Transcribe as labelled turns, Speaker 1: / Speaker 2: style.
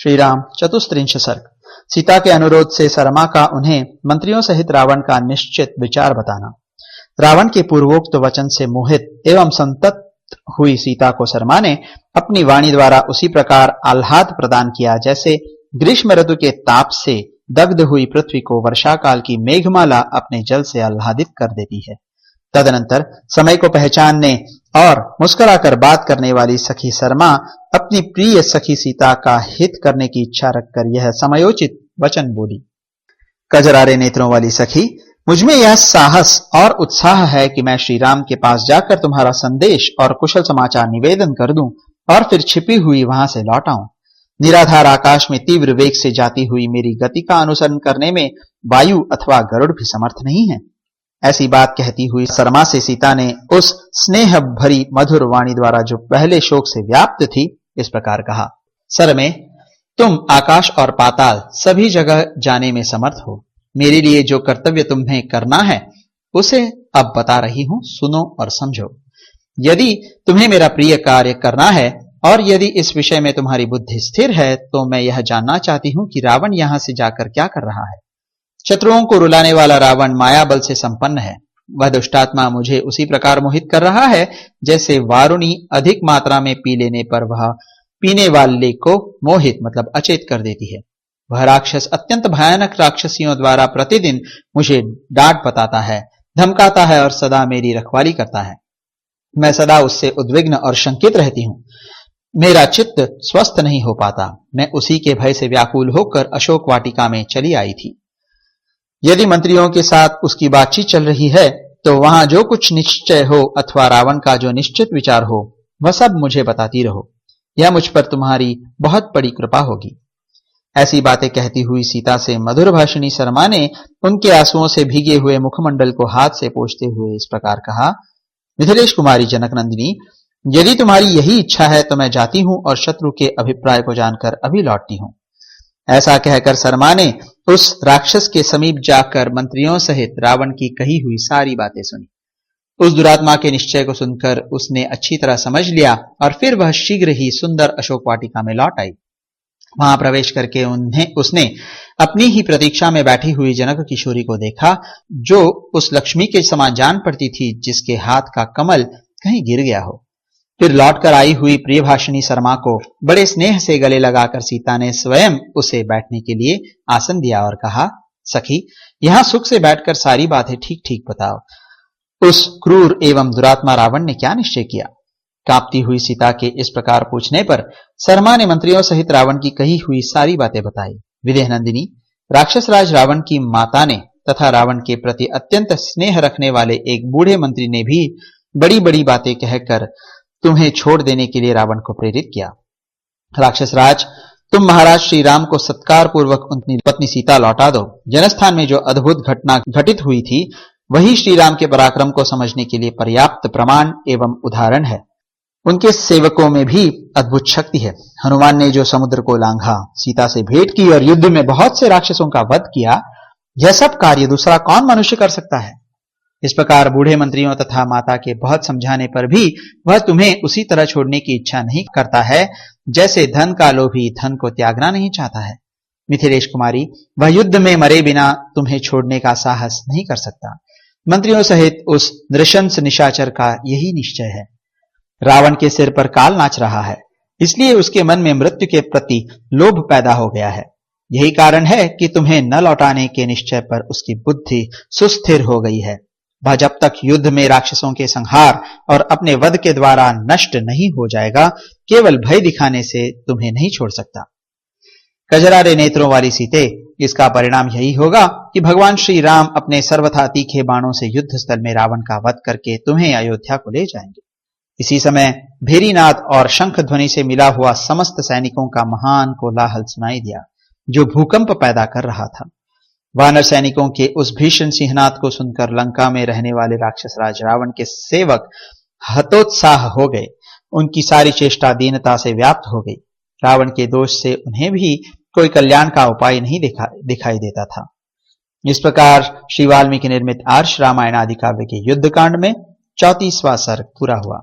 Speaker 1: श्री राम चतुस्त्रिंश सर्ग। सीता के अनुरोध से सरमा का उन्हें मंत्रियों सहित रावण का निश्चित विचार बताना। रावण के पूर्वोक्त वचन से मोहित एवं संतप्त हुई सीता को सरमा ने अपनी वाणी द्वारा उसी प्रकार आह्लाद प्रदान किया जैसे ग्रीष्म ऋतु के ताप से दग्ध हुई पृथ्वी को वर्षा काल की मेघमाला अपने जल से आह्लादित कर देती है। तदनंतर समय को पहचानने और मुस्कुराकर बात करने वाली सखी सरमा अपनी प्रिय सखी सीता का हित करने की इच्छा रखकर यह समयोचित वचन बोली। कजरारे नेत्रों वाली सखी, मुझमें यह साहस और उत्साह है कि मैं श्री राम के पास जाकर तुम्हारा संदेश और कुशल समाचार निवेदन कर दूं और फिर छिपी हुई वहां से लौट आऊं। निराधार आकाश में तीव्र वेग से जाती हुई मेरी गति का अनुसरण करने में वायु अथवा गरुड़ भी समर्थ नहीं है। ऐसी बात कहती हुई सरमा से सीता ने उस स्नेह भरी मधुर वाणी द्वारा जो पहले शोक से व्याप्त थी इस प्रकार कहा। सरमे, तुम आकाश और पाताल सभी जगह जाने में समर्थ हो। मेरे लिए जो कर्तव्य तुम्हें करना है उसे अब बता रही हूं, सुनो और समझो। यदि तुम्हें मेरा प्रिय कार्य करना है और यदि इस विषय में तुम्हारी बुद्धि स्थिर है तो मैं यह जानना चाहती हूं कि रावण यहां से जाकर क्या कर रहा है। शत्रुओं को रुलाने वाला रावण माया बल से संपन्न है। वह दुष्टात्मा मुझे उसी प्रकार मोहित कर रहा है जैसे वारुणी अधिक मात्रा में पी लेने पर वह पीने वाले को मोहित मतलब अचेत कर देती है। वह राक्षस अत्यंत भयानक राक्षसियों द्वारा प्रतिदिन मुझे डांट बताता है, धमकाता है और सदा मेरी रखवाली करता है। मैं सदा उससे उद्विग्न और शंकित रहती हूं। मेरा चित्त स्वस्थ नहीं हो पाता। मैं उसी के भय से व्याकुल होकर अशोक वाटिका में चली आई थी। यदि मंत्रियों के साथ उसकी बातचीत चल रही है तो वहां जो कुछ निश्चय हो अथवा रावण का जो निश्चित विचार हो वह सब मुझे बताती रहो। यह मुझ पर तुम्हारी बहुत बड़ी कृपा होगी। ऐसी बातें कहती हुई सीता से मधुर भाषिणी सरमा ने उनके आंसुओं से भीगे हुए मुखमंडल को हाथ से पोंछते हुए इस प्रकार कहा। मिथिलेश कुमारी जनक नंदिनी, यदि तुम्हारी यही इच्छा है तो मैं जाती हूं और शत्रु के अभिप्राय को जानकर अभी लौटती हूं। ऐसा कहकर सरमा ने उस राक्षस के समीप जाकर मंत्रियों सहित रावण की कही हुई सारी बातें सुनी। उस दुरात्मा के निश्चय को सुनकर उसने अच्छी तरह समझ लिया और फिर वह शीघ्र ही सुंदर अशोक वाटिका में लौट आई। वहां प्रवेश करके उसने अपनी ही प्रतीक्षा में बैठी हुई जनक किशोरी को देखा जो उस लक्ष्मी के समान जान पड़ती थी जिसके हाथ का कमल कहीं गिर गया हो। फिर लौटकर आई हुई प्रिय भाषिणी सरमा को बड़े स्नेह से गले लगाकर सीता ने स्वयं उसे बैठने के लिए आसन दिया और कहा, सखी, यहां सुख से बैठकर सारी बातें ठीक ठीक बताओ। उस क्रूर एवं दुरात्मा रावण ने क्या निश्चय किया? कांपती हुई सीता के इस प्रकार पूछने पर सरमा ने मंत्रियों सहित रावण की कही हुई सारी बातें बताई। विदेह नंदिनी, राक्षस राज रावण की माता ने तथा रावण के प्रति अत्यंत स्नेह रखने वाले एक बूढ़े मंत्री ने भी बड़ी बड़ी बातें कहकर तुम्हें छोड़ देने के लिए रावण को प्रेरित किया। राक्षस राज, तुम महाराज श्री राम को सत्कार पूर्वक उनकी पत्नी सीता लौटा दो। जनस्थान में जो अद्भुत घटना घटित हुई थी वही श्री राम के पराक्रम को समझने के लिए पर्याप्त प्रमाण एवं उदाहरण है। उनके सेवकों में भी अद्भुत शक्ति है। हनुमान ने जो समुद्र को लांघा, सीता से भेंट की और युद्ध में बहुत से राक्षसों का वध किया, यह सब कार्य दूसरा कौन मनुष्य कर सकता है? इस प्रकार बूढ़े मंत्रियों तथा माता के बहुत समझाने पर भी वह तुम्हें उसी तरह छोड़ने की इच्छा नहीं करता है जैसे धन का लोभी धन को त्यागना नहीं चाहता है। मिथिलेश कुमारी, वह युद्ध में मरे बिना तुम्हें छोड़ने का साहस नहीं कर सकता। मंत्रियों सहित उस नृशंस निशाचर का यही निश्चय है। रावण के सिर पर काल नाच रहा है, इसलिए उसके मन में मृत्यु के प्रति लोभ पैदा हो गया है। यही कारण है कि तुम्हें न लौटाने के निश्चय पर उसकी बुद्धि सुस्थिर हो गई है। वह जब तक युद्ध में राक्षसों के संहार और अपने वध के द्वारा नष्ट नहीं हो जाएगा, केवल भय दिखाने से तुम्हें नहीं छोड़ सकता। कजरारे नेत्रों वाली सीते, इसका परिणाम यही होगा कि भगवान श्री राम अपने सर्वथा तीखे बाणों से युद्ध स्थल में रावण का वध करके तुम्हें अयोध्या को ले जाएंगे। इसी समय भेरीनाद और शंख ध्वनि से मिला हुआ समस्त सैनिकों का महान कोलाहल सुनाई दिया जो भूकंप पैदा कर रहा था। वानर सैनिकों के उस भीषण सिंहनाद को सुनकर लंका में रहने वाले राक्षस राज रावण के सेवक हतोत्साह हो गए। उनकी सारी चेष्टा दीनता से व्याप्त हो गई। रावण के दोष से उन्हें भी कोई कल्याण का उपाय नहीं दिखाई देता था। इस प्रकार श्री वाल्मीकि निर्मित आर्ष रामायण आदि काव्य के युद्ध कांड में 34वां सर्ग पूरा हुआ।